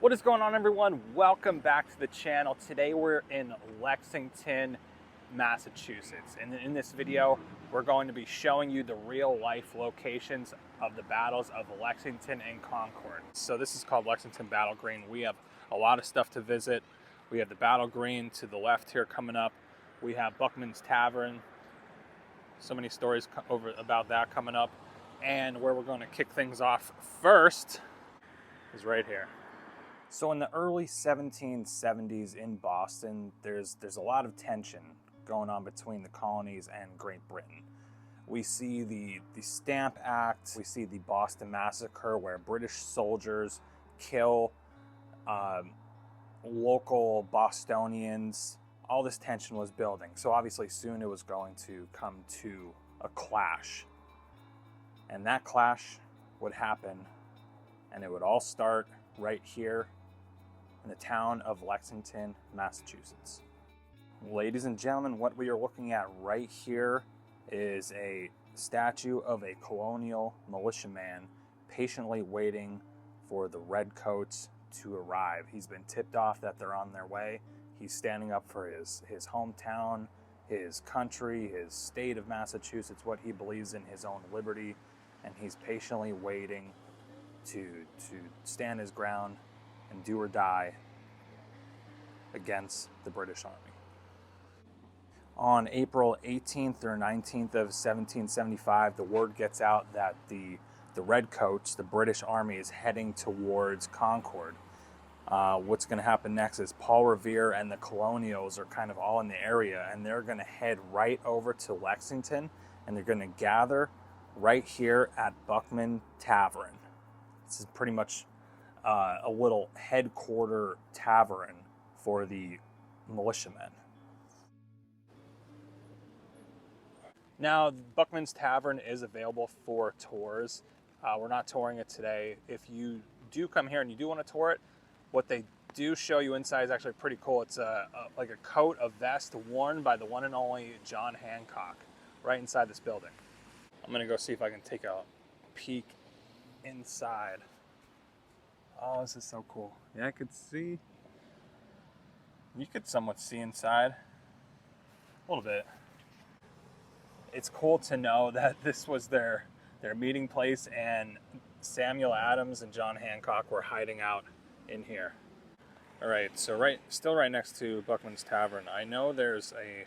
What is going on, everyone? Welcome back to the channel. Today we're in Lexington, Massachusetts. And in this video, we're going to be showing you the real life locations of the battles of Lexington and Concord. So this is called Lexington Battle Green. We have a lot of stuff to visit. We have the Battle Green to the left here coming up. We have Buckman's Tavern. So many stories about that coming up. And where we're going to kick things off first is right here. So in the early 1770s in Boston, there's a lot of tension going on between the colonies and Great Britain. We see the Stamp Act, we see the Boston Massacre, where British soldiers kill local Bostonians. All this tension was building. So obviously soon it was going to come to a clash. And that clash would happen, and it would all start right here in the town of Lexington, Massachusetts. Ladies and gentlemen, what we are looking at right here is a statue of a colonial militiaman patiently waiting for the redcoats to arrive. He's been tipped off that they're on their way. He's standing up for his hometown, his country, his state of Massachusetts, what he believes in, his own liberty, and he's patiently waiting to stand his ground and do or die against the British Army. On April 18th or 19th of 1775, the word gets out that the redcoats, the British Army, is heading towards Concord. What's going to happen next is Paul Revere and the Colonials are kind of all in the area, and they're going to head right over to Lexington, and they're going to gather right here at Buckman Tavern. This is pretty much a little headquarter tavern for the militiamen. Now, Buckman's Tavern is available for tours. We're not touring it today. If you do come here and you do want to tour it, what they do show you inside is actually pretty cool. It's like a coat, a vest worn by the one and only John Hancock right inside this building. I'm gonna go see if I can take a peek inside. Oh, this is so cool. Yeah, I could see. You could somewhat see inside. A little bit. It's cool to know that this was their meeting place, and Samuel Adams and John Hancock were hiding out in here. All right, so still right next to Buckman's Tavern, I know there's a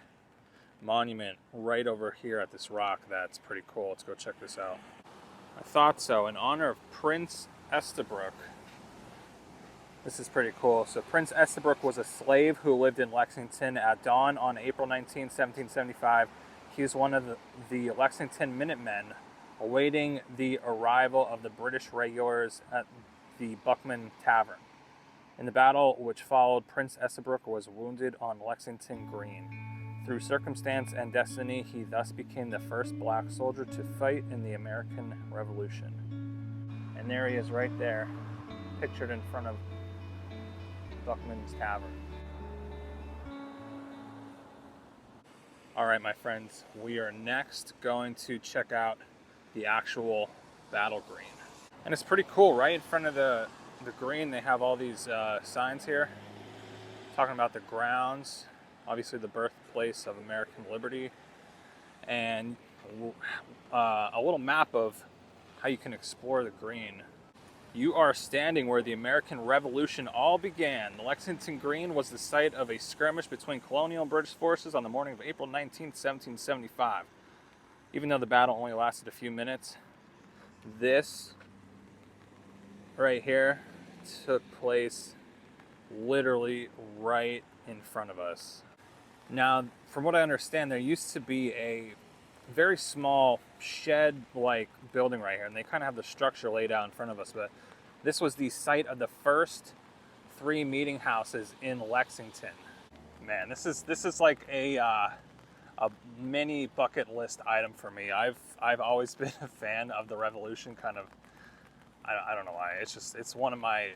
monument right over here at this rock that's pretty cool. Let's go check this out. I thought so. In honor of Prince Estabrook. This is pretty cool. So Prince Estabrook was a slave who lived in Lexington at dawn on April 19, 1775. He was one of the Lexington Minutemen, awaiting the arrival of the British regulars at the Buckman Tavern. In the battle which followed, Prince Estabrook was wounded on Lexington Green. Through circumstance and destiny, he thus became the first black soldier to fight in the American Revolution. And there he is right there, pictured in front of Buckman's Tavern. All right, my friends, we are next going to check out the actual Battle Green. And it's pretty cool. Right in front of the green, they have all these signs here talking about the grounds, obviously the birthplace of American liberty, and a little map of how you can explore the green. You are standing where the American Revolution all began. The Lexington Green was the site of a skirmish between colonial and British forces on the morning of April 19, 1775. Even though the battle only lasted a few minutes, this right here took place literally right in front of us. Now, from what I understand, there used to be a very small shed-like building right here, and they kind of have the structure laid out in front of us, but this was the site of the first 3 meeting houses in Lexington. Man, this is like a mini bucket list item for me. I've always been a fan of the Revolution, kind of. I don't know why. It's one of my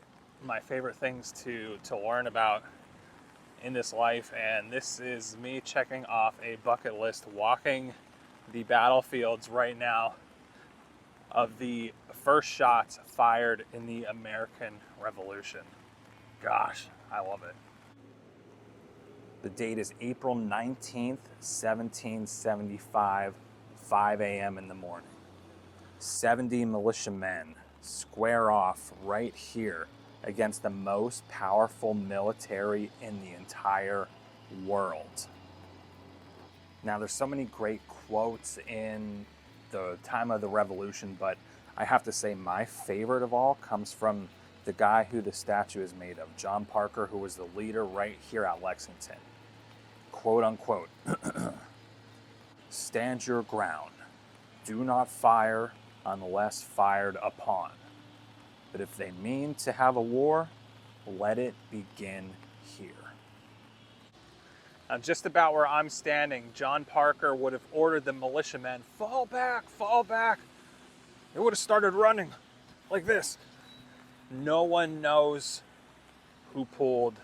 favorite things to learn about in this life, and this is me checking off a bucket list, walking the battlefields right now of the first shots fired in the American Revolution. gosh, I love it. The date is April 19th, 1775, 5 a.m. in the morning. 70 militiamen square off right here against the most powerful military in the entire world. Now, there's so many great quotes in the time of the Revolution, but I have to say my favorite of all comes from the guy who the statue is made of, John Parker, who was the leader right here at Lexington. Quote unquote, "Stand your ground. Do not fire unless fired upon. But if they mean to have a war, let it begin here." Now, just about where I'm standing, John Parker would have ordered the militiamen, fall back, fall back. They would have started running like this. No one knows who pulled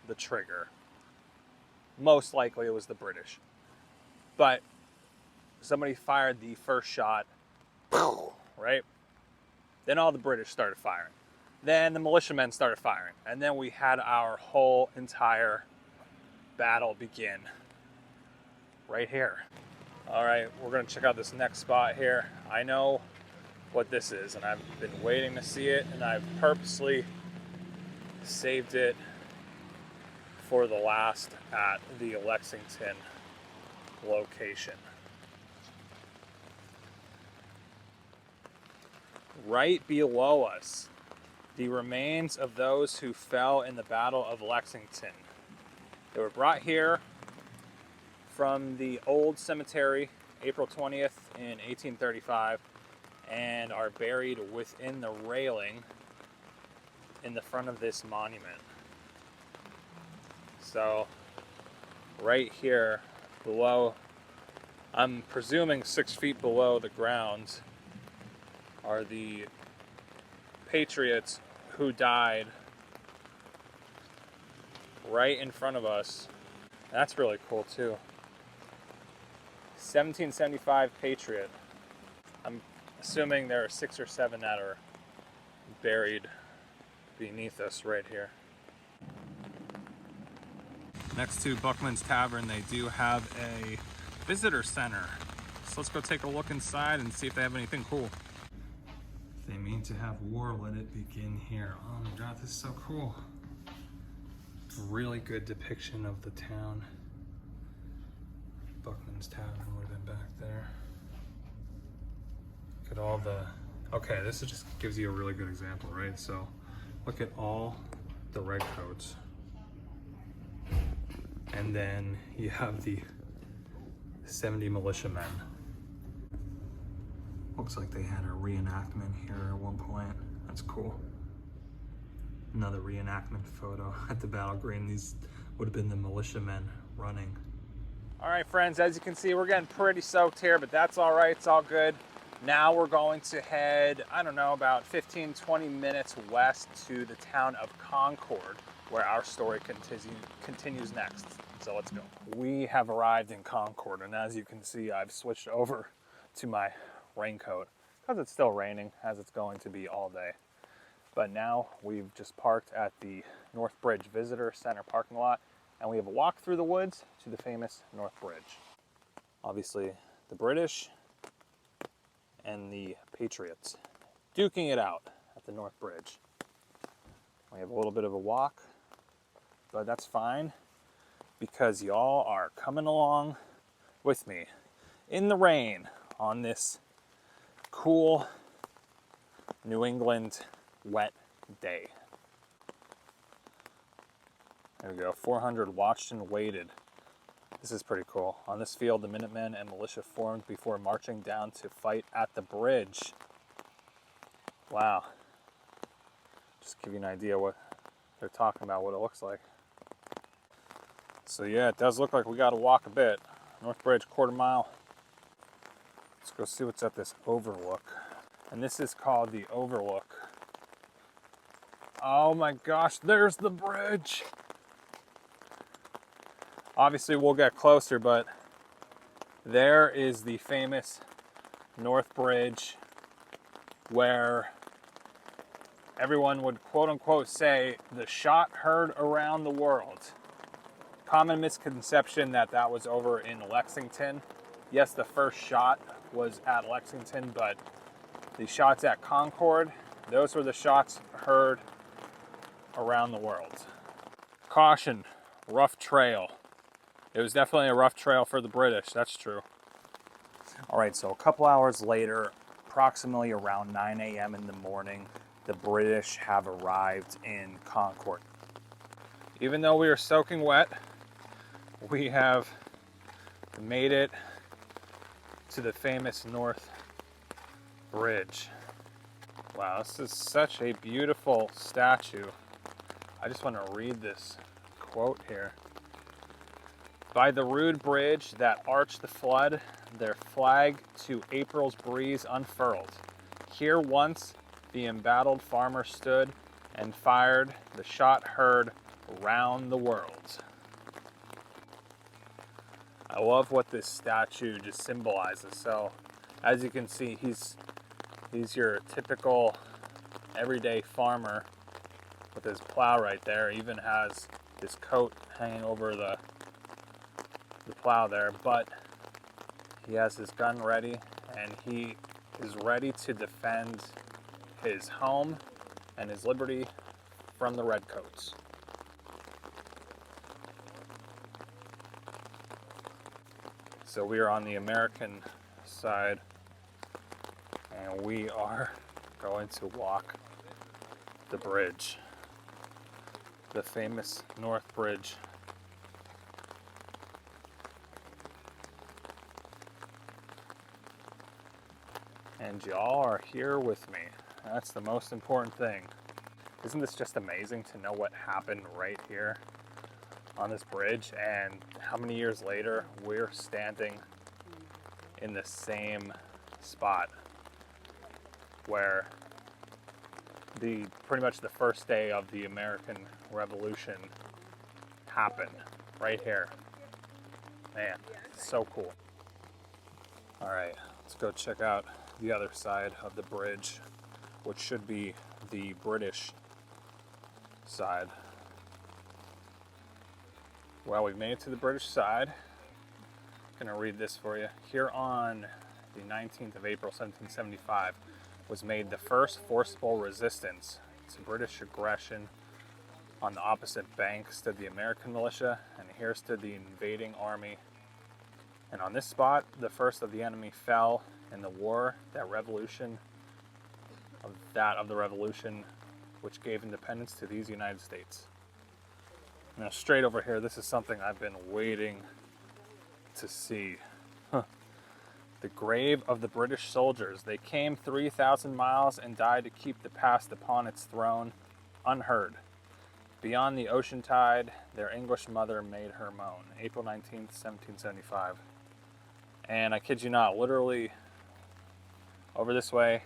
the trigger. Most likely it was the British. But somebody fired the first shot, right? Then all the British started firing. Then the militiamen started firing. And then we had our whole entire battle begin right here. All right, we're gonna check out this next spot here. I know what this is, and I've been waiting to see it, and I've purposely saved it for the last at the Lexington location. Right below us, the remains of those who fell in the Battle of Lexington. They were brought here from the old cemetery, April 20th in 1835, and are buried within the railing in the front of this monument. So, right here below, I'm presuming 6 feet below the ground, are the patriots who died right in front of us. That's really cool too. 1775 Patriot. I'm assuming there are 6 or 7 that are buried beneath us right here. Next to Buckman's Tavern, they do have a visitor center. So let's go take a look inside and see if they have anything cool. If they mean to have war, let it begin here. Oh my God, this is so cool. Really good depiction of the town. Buckman's Tavern would have been back there. Look at all the, okay, this is just gives you a really good example, right? So look at all the redcoats. And then you have the 70 militiamen. Looks like they had a reenactment here at one point. That's cool. Another reenactment photo at the battle green. These would have been the militiamen running. All right, friends, as you can see, we're getting pretty soaked here, but that's all right, it's all good. Now we're going to head, I don't know, about 15, 20 minutes west to the town of Concord, where our story continues next. So let's go. We have arrived in Concord, and as you can see, I've switched over to my raincoat because it's still raining, as it's going to be all day. But now we've just parked at the North Bridge Visitor Center parking lot, and we have a walk through the woods to the famous North Bridge. Obviously, the British and the Patriots duking it out at the North Bridge. We have a little bit of a walk, but that's fine because y'all are coming along with me in the rain on this cool New England wet day. There we go, 400 watched and waited. This is pretty cool. On this field, the Minutemen and militia formed before marching down to fight at the bridge. Wow. Just give you an idea what they're talking about, what it looks like. So yeah, it does look like we got to walk a bit. North Bridge, quarter mile. Let's go see what's at this overlook. And this is called the Overlook. Oh my gosh, there's the bridge. Obviously we'll get closer, but there is the famous North Bridge where everyone would quote unquote say the shot heard around the world. Common misconception that that was over in Lexington. Yes, the first shot was at Lexington, but the shots at Concord, those were the shots heard around the world. Caution, rough trail. It was definitely a rough trail for the British, that's true. All right, so a couple hours later, approximately around 9 a.m. in the morning, the British have arrived in Concord. Even though we are soaking wet, we have made it to the famous North Bridge. Wow, this is such a beautiful statue. I just want to read this quote here. By the rude bridge that arched the flood, their flag to April's breeze unfurled. Here once the embattled farmer stood and fired the shot heard round the world. I love what this statue just symbolizes. So, as you can see, he's your typical everyday farmer with his plow right there. He even has his coat hanging over the plow there, but he has his gun ready and he is ready to defend his home and his liberty from the redcoats. So we are on the American side and we are going to walk the bridge, the famous North Bridge. And y'all are here with me. That's the most important thing. Isn't this just amazing to know what happened right here on this bridge, and how many years later we're standing in the same spot where pretty much the first day of the American Revolution happened, right here. Man, it's so cool. All right, let's go check out the other side of the bridge, which should be the British side. Well, we've made it to the British side. I'm going to read this for you. Here on the 19th of April, 1775, was made the first forcible resistance to British aggression. On the opposite bank stood the American militia, and here stood the invading army. And on this spot, the first of the enemy fell in the war, of the revolution, which gave independence to these United States. Now, straight over here, this is something I've been waiting to see. The grave of the British soldiers. They came 3,000 miles and died to keep the past upon its throne unheard. Beyond the ocean tide, their English mother made her moan. April 19th, 1775. And I kid you not, literally over this way,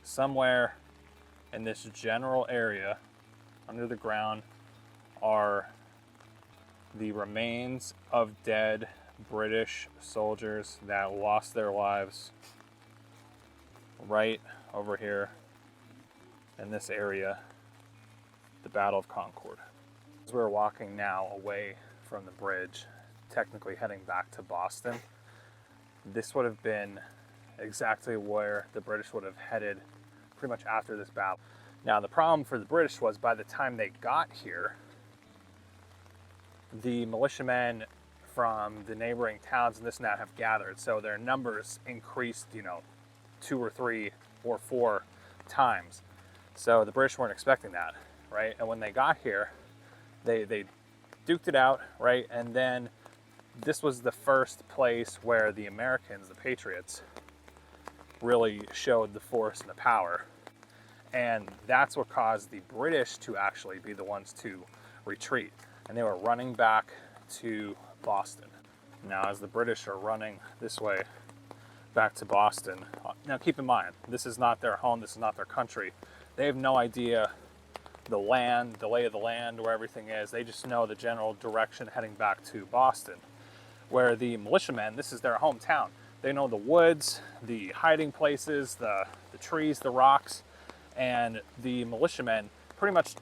somewhere in this general area under the ground, are the remains of dead British soldiers that lost their lives right over here in this area, the Battle of Concord. As we're walking now away from the bridge, technically heading back to Boston, this would have been exactly where the British would have headed pretty much after this battle. Now, the problem for the British was by the time they got here, the militiamen from the neighboring towns and this and that have gathered. So their numbers increased, 2 or 3 or 4 times. So the British weren't expecting that, right? And when they got here, they duked it out, right? And then this was the first place where the Americans, the Patriots, really showed the force and the power. And that's what caused the British to actually be the ones to retreat. And they were running back to Boston. Now, as the British are running this way back to Boston, now keep in mind, this is not their home, this is not their country. They have no idea the land, the lay of the land, where everything is. They just know the general direction heading back to Boston. Where the militiamen, this is their hometown. They know the woods, the hiding places, the trees, the rocks, and the militiamen pretty much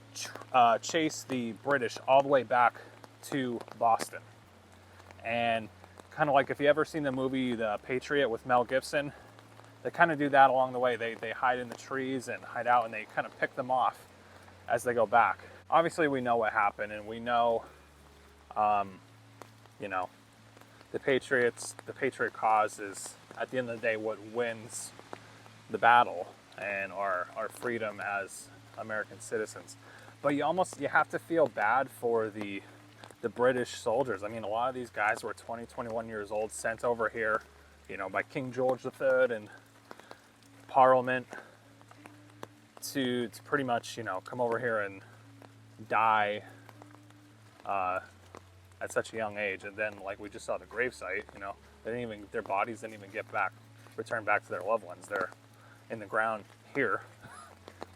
chased the British all the way back to Boston. And kind of like if you ever seen the movie The Patriot with Mel Gibson, they kind of do that along the way. They hide in the trees and hide out, and they kind of pick them off as they go back. Obviously, we know what happened, and we know, you know, the Patriot cause is, at the end of the day, what wins the battle and our freedom as American citizens. But you have to feel bad for the British soldiers. I mean, a lot of these guys were 20, 21 years old, sent over here, you know, by King George III and Parliament to pretty much, you know, come over here and die at such a young age. And then, like we just saw the gravesite, you know, their bodies didn't even return back to their loved ones. They're in the ground here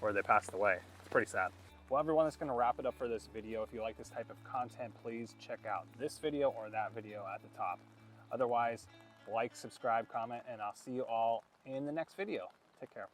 where they passed away. It's pretty sad. Well, everyone, that's going to wrap it up for this video. If you like this type of content, please check out this video or that video at the top. Otherwise, like, subscribe, comment, and I'll see you all in the next video. Take care.